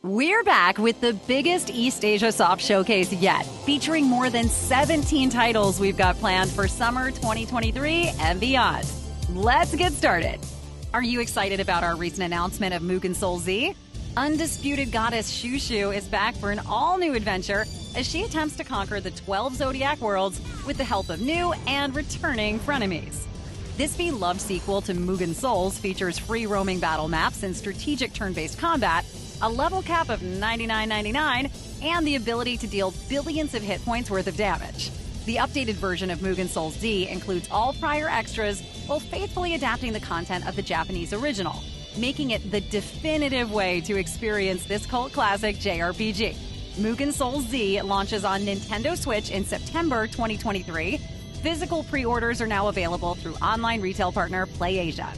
We're back with the biggest Eastasiasoft showcase yet, featuring more than 17 titles we've got planned for summer 2023 and beyond. Let's get started. Are you excited about our recent announcement of Mugen Soul Z? Undisputed goddess Shushu is back for an all-new adventure as she attempts to conquer the 12 Zodiac worlds with the help of new and returning frenemies. This beloved sequel to Mugen Souls features free-roaming battle maps and strategic turn-based combat, a level cap of $99.99, and the ability to deal billions of hit points worth of damage. The updated version of Mugen Soul Z includes all prior extras while faithfully adapting the content of the Japanese original, making it the definitive way to experience this cult classic JRPG. Mugen Soul Z launches on Nintendo Switch in September 2023. Physical pre-orders are now available through online retail partner PlayAsia.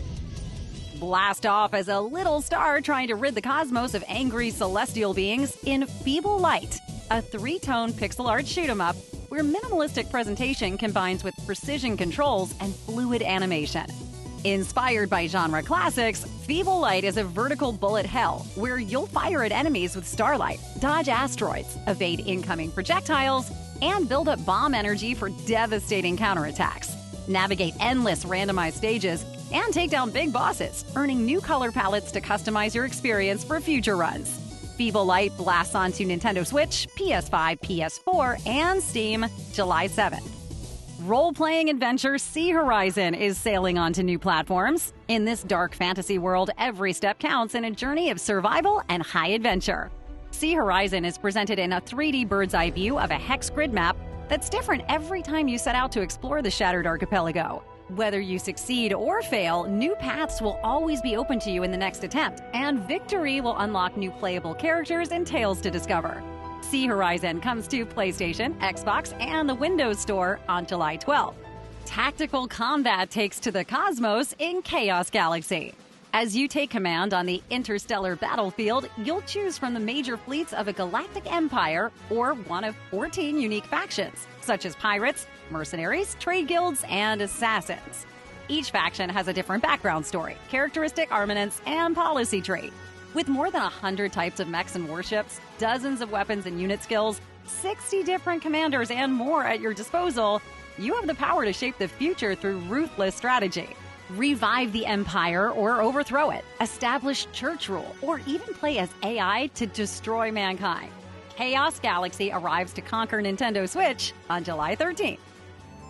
Blast off as a little star trying to rid the cosmos of angry celestial beings in Feeble Light, a 3-tone pixel art shoot-'em-up where minimalistic presentation combines with precision controls and fluid animation. Inspired by genre classics, Feeble Light is a vertical bullet hell where you'll fire at enemies with starlight, dodge asteroids, evade incoming projectiles, and build up bomb energy for devastating counterattacks. Navigate endless randomized stages and take down big bosses, earning new color palettes to customize your experience for future runs. Feeble Light blasts onto Nintendo Switch, PS5, PS4, and Steam July 7th. Role-playing adventure Sea Horizon is sailing onto new platforms. In this dark fantasy world, every step counts in a journey of survival and high adventure. Sea Horizon is presented in a 3D bird's-eye view of a hex grid map that's different every time you set out to explore the Shattered Archipelago. Whether you succeed or fail, new paths will always be open to you in the next attempt, and victory will unlock new playable characters and tales to discover. Sea Horizon comes to PlayStation, Xbox, and the Windows Store on July 12th. Tactical combat takes to the cosmos in Chaos Galaxy. As you take command on the interstellar battlefield, you'll choose from the major fleets of a galactic empire or one of 14 unique factions, such as pirates, mercenaries, trade guilds, and assassins. Each faction has a different background story, characteristic armaments, and policy trait. With more than 100 types of mechs and warships, dozens of weapons and unit skills, 60 different commanders, and more at your disposal, you have the power to shape the future through ruthless strategy. Revive the Empire or overthrow it, establish church rule, or even play as AI to destroy mankind. Chaos Galaxy arrives to conquer Nintendo Switch on July 13th.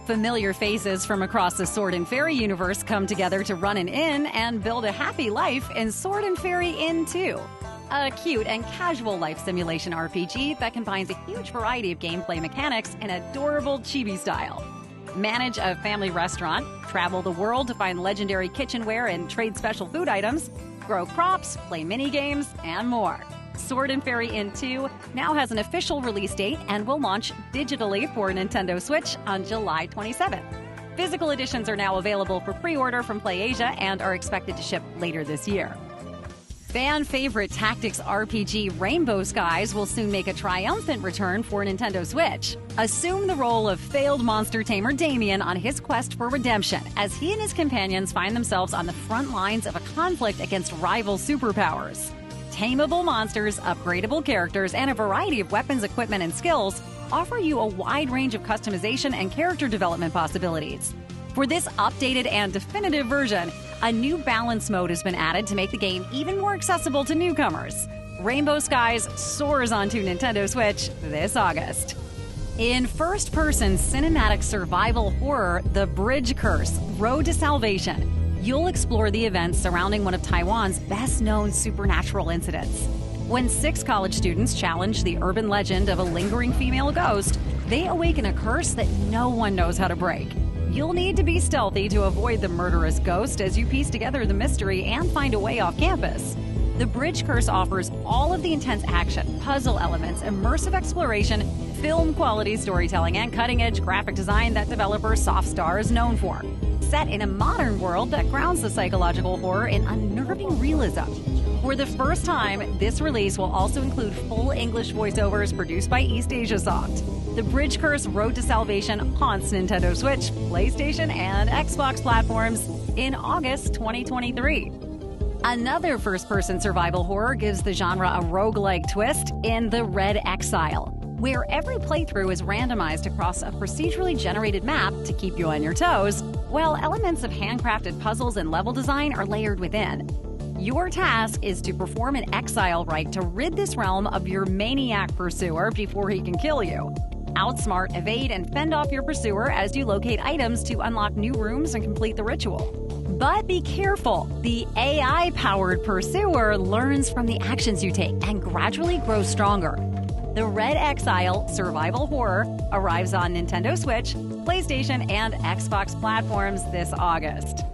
Familiar faces from across the Sword and Fairy universe come together to run an inn and build a happy life in Sword and Fairy Inn 2. A cute and casual life simulation RPG that combines a huge variety of gameplay mechanics in adorable chibi style. Manage a family restaurant, travel the world to find legendary kitchenware and trade special food items, grow crops, play mini-games, and more. Sword and Fairy Inn 2 now has an official release date and will launch digitally for Nintendo Switch on July 27th. Physical editions are now available for pre-order from PlayAsia and are expected to ship later this year. Fan-favorite tactics RPG Rainbow Skies will soon make a triumphant return for Nintendo Switch. Assume the role of failed monster tamer Damien on his quest for redemption as he and his companions find themselves on the front lines of a conflict against rival superpowers. Tameable monsters, upgradable characters, and a variety of weapons, equipment, and skills offer you a wide range of customization and character development possibilities. For this updated and definitive version, a new balance mode has been added to make the game even more accessible to newcomers. Rainbow Skies soars onto Nintendo Switch this August. In first-person cinematic survival horror, The Bridge Curse: Road to Salvation, you'll explore the events surrounding one of Taiwan's best-known supernatural incidents. When 6 college students challenge the urban legend of a lingering female ghost, they awaken a curse that no one knows how to break. You'll need to be stealthy to avoid the murderous ghost as you piece together the mystery and find a way off campus. The Bridge Curse offers all of the intense action, puzzle elements, immersive exploration, film-quality storytelling, and cutting-edge graphic design that developer Softstar is known for. Set in a modern world that grounds the psychological horror in unnerving realism. For the first time, this release will also include full English voiceovers produced by Eastasiasoft. The Bridge Curse: Road to Salvation haunts Nintendo Switch, PlayStation, and Xbox platforms in August 2023. Another first-person survival horror gives the genre a roguelike twist in The Red Exile, where every playthrough is randomized across a procedurally generated map to keep you on your toes, while elements of handcrafted puzzles and level design are layered within. Your task is to perform an exile rite to rid this realm of your maniac pursuer before he can kill you. Outsmart, evade, and fend off your pursuer as you locate items to unlock new rooms and complete the ritual. But be careful, the AI-powered pursuer learns from the actions you take and gradually grows stronger. The Red Exile survival horror arrives on Nintendo Switch, PlayStation, and Xbox platforms this August.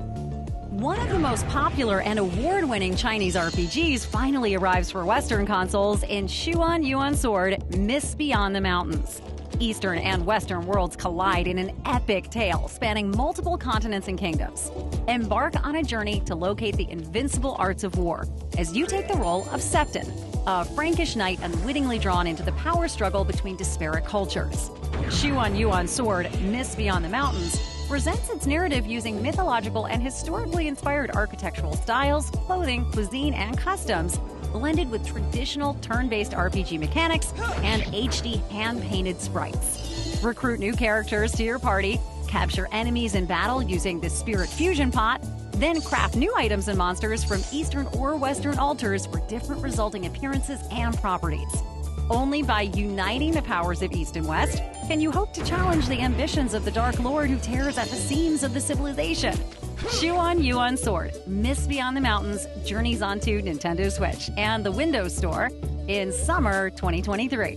One of the most popular and award-winning Chinese RPGs finally arrives for Western consoles in Shuan Yuan Sword: Mists Beyond the Mountains. Eastern and Western worlds collide in an epic tale spanning multiple continents and kingdoms. Embark on a journey to locate the invincible arts of war as you take the role of Septon, a Frankish knight unwittingly drawn into the power struggle between disparate cultures. Shuan Yuan Sword: Mists Beyond the Mountains presents its narrative using mythological and historically inspired architectural styles, clothing, cuisine, and customs, blended with traditional turn-based RPG mechanics and HD hand-painted sprites. Recruit new characters to your party, capture enemies in battle using the Spirit Fusion Pot, then craft new items and monsters from Eastern or Western altars for different resulting appearances and properties. Only by uniting the powers of East and West can you hope to challenge the ambitions of the Dark Lord who tears at the seams of the civilization. Shuan Yuan Sword: Mists Beyond the Mountains journeys onto Nintendo Switch and the Windows Store in summer 2023.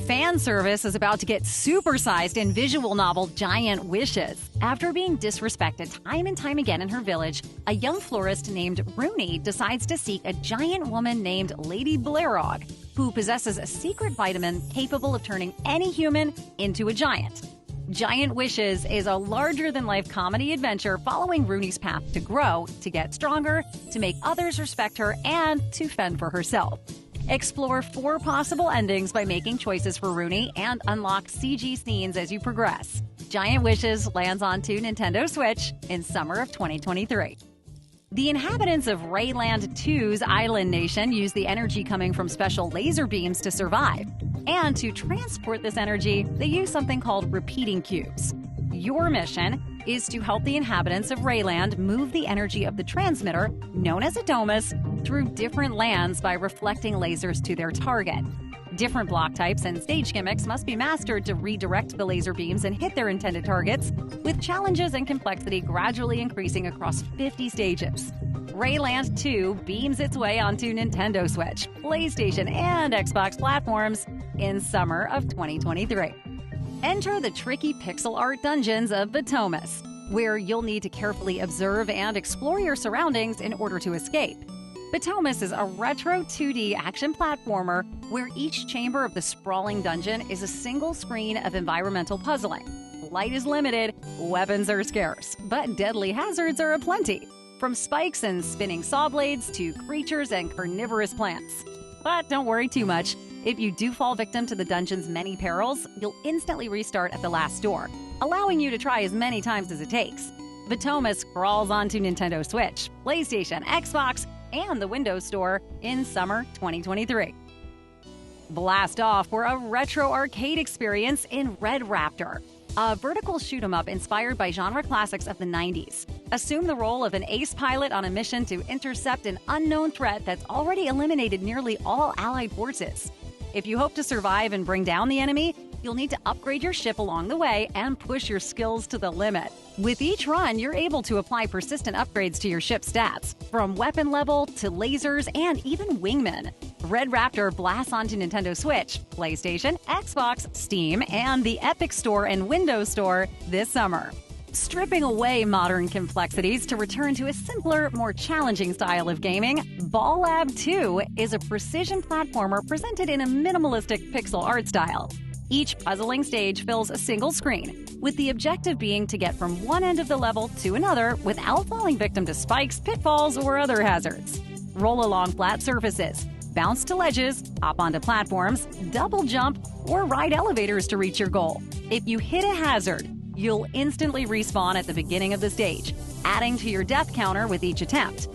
Fan service is about to get supersized in visual novel Giant Wishes. After being disrespected time and time again in her village, a young florist named Rooney decides to seek a giant woman named Lady Blairog, who possesses a secret vitamin capable of turning any human into a giant. Giant Wishes is a larger-than-life comedy adventure following Rooney's path to grow, to get stronger, to make others respect her, and to fend for herself. Explore 4 possible endings by making choices for Rooney and unlock CG scenes as you progress. Giant Wishes lands onto Nintendo Switch in summer of 2023. The inhabitants of Rayland 2's island nation use the energy coming from special laser beams to survive. And to transport this energy, they use something called repeating cubes. Your mission is to help the inhabitants of Rayland move the energy of the transmitter, known as a domus, through different lands by reflecting lasers to their target. Different block types and stage gimmicks must be mastered to redirect the laser beams and hit their intended targets, with challenges and complexity gradually increasing across 50 stages. Rayland 2 beams its way onto Nintendo Switch, PlayStation, and Xbox platforms in summer of 2023. Enter the tricky pixel art dungeons of Batomus, where you'll need to carefully observe and explore your surroundings in order to escape. Batomus is a retro 2D action platformer where each chamber of the sprawling dungeon is a single screen of environmental puzzling. Light is limited, weapons are scarce, but deadly hazards are aplenty, from spikes and spinning saw blades to creatures and carnivorous plants. But don't worry too much. If you do fall victim to the dungeon's many perils, you'll instantly restart at the last door, allowing you to try as many times as it takes. Batomus crawls onto Nintendo Switch, PlayStation, Xbox, and the Windows Store in summer 2023. Blast off for a retro arcade experience in Red Raptor, a vertical shoot-'em-up inspired by genre classics of the 90s. Assume the role of an ace pilot on a mission to intercept an unknown threat that's already eliminated nearly all Allied forces. If you hope to survive and bring down the enemy, you'll need to upgrade your ship along the way and push your skills to the limit. With each run, you're able to apply persistent upgrades to your ship's stats, from weapon level to lasers and even wingmen. Red Raptor blasts onto Nintendo Switch, PlayStation, Xbox, Steam, and the Epic Store and Windows Store this summer. Stripping away modern complexities to return to a simpler, more challenging style of gaming, Ball Lab 2 is a precision platformer presented in a minimalistic pixel art style. Each puzzling stage fills a single screen, with the objective being to get from one end of the level to another without falling victim to spikes, pitfalls, or other hazards. Roll along flat surfaces, bounce to ledges, hop onto platforms, double jump, or ride elevators to reach your goal. If you hit a hazard, you'll instantly respawn at the beginning of the stage, adding to your death counter with each attempt.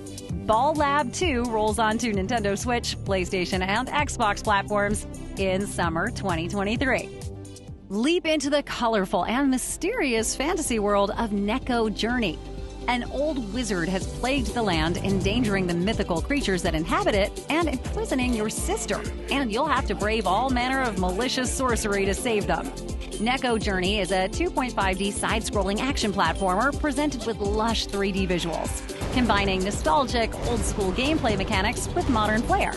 Ball Lab 2 rolls onto Nintendo Switch, PlayStation, and Xbox platforms in summer 2023. Leap into the colorful and mysterious fantasy world of Neko Journey. An old wizard has plagued the land, endangering the mythical creatures that inhabit it and imprisoning your sister, and you'll have to brave all manner of malicious sorcery to save them. Neko Journey is a 2.5D side-scrolling action platformer presented with lush 3D visuals, combining nostalgic, old-school gameplay mechanics with modern flair.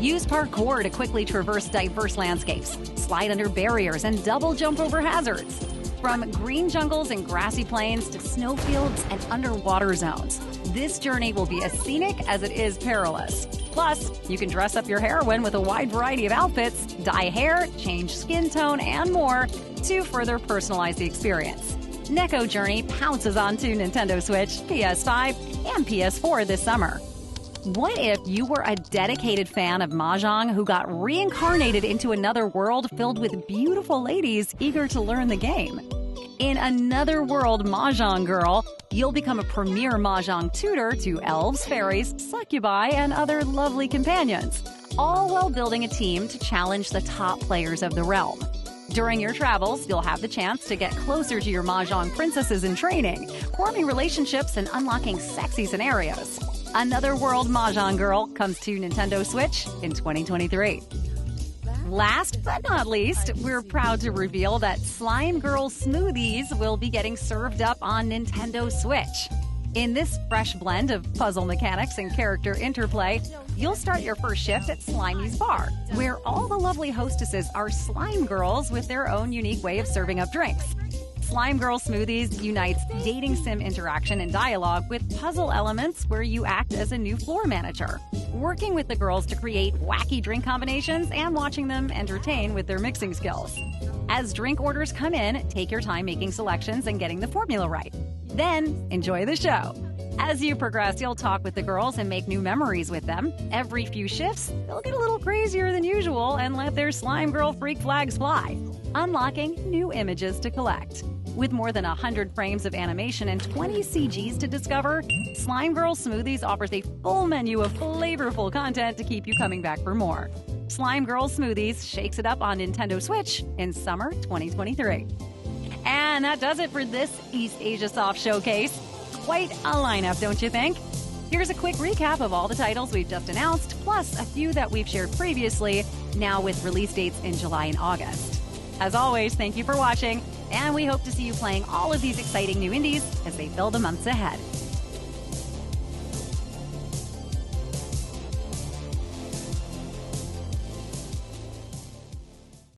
Use parkour to quickly traverse diverse landscapes, slide under barriers, and double jump over hazards. From green jungles and grassy plains to snowfields and underwater zones, this journey will be as scenic as it is perilous. Plus, you can dress up your heroine with a wide variety of outfits, dye hair, change skin tone, and more to further personalize the experience. Neko Journey pounces onto Nintendo Switch, PS5, and PS4 this summer. What if you were a dedicated fan of Mahjong who got reincarnated into another world filled with beautiful ladies eager to learn the game? In Another World Mahjong Girl, you'll become a premier Mahjong tutor to elves, fairies, succubi, and other lovely companions, all while building a team to challenge the top players of the realm. During your travels, you'll have the chance to get closer to your Mahjong princesses in training, forming relationships and unlocking sexy scenarios. Another World Mahjong Girl comes to Nintendo Switch in 2023. Last but not least, we're proud to reveal that Slime Girl Smoothies will be getting served up on Nintendo Switch. In this fresh blend of puzzle mechanics and character interplay, you'll start your first shift at Slimey's Bar, where all the lovely hostesses are slime girls with their own unique way of serving up drinks. Slime Girl Smoothies unites dating sim interaction and dialogue with puzzle elements where you act as a new floor manager, working with the girls to create wacky drink combinations and watching them entertain with their mixing skills. As drink orders come in, take your time making selections and getting the formula right. Then, enjoy the show. As you progress, you'll talk with the girls and make new memories with them. Every few shifts, they'll get a little crazier than usual and let their Slime Girl freak flags fly, unlocking new images to collect. With more than 100 frames of animation and 20 CGs to discover, Slime Girl Smoothies offers a full menu of flavorful content to keep you coming back for more. Slime Girl Smoothies shakes it up on Nintendo Switch in summer 2023. And that does it for this Eastasiasoft showcase. Quite a lineup, don't you think? Here's a quick recap of all the titles we've just announced, plus a few that we've shared previously, now with release dates in July and August. As always, thank you for watching, and we hope to see you playing all of these exciting new indies as they fill the months ahead.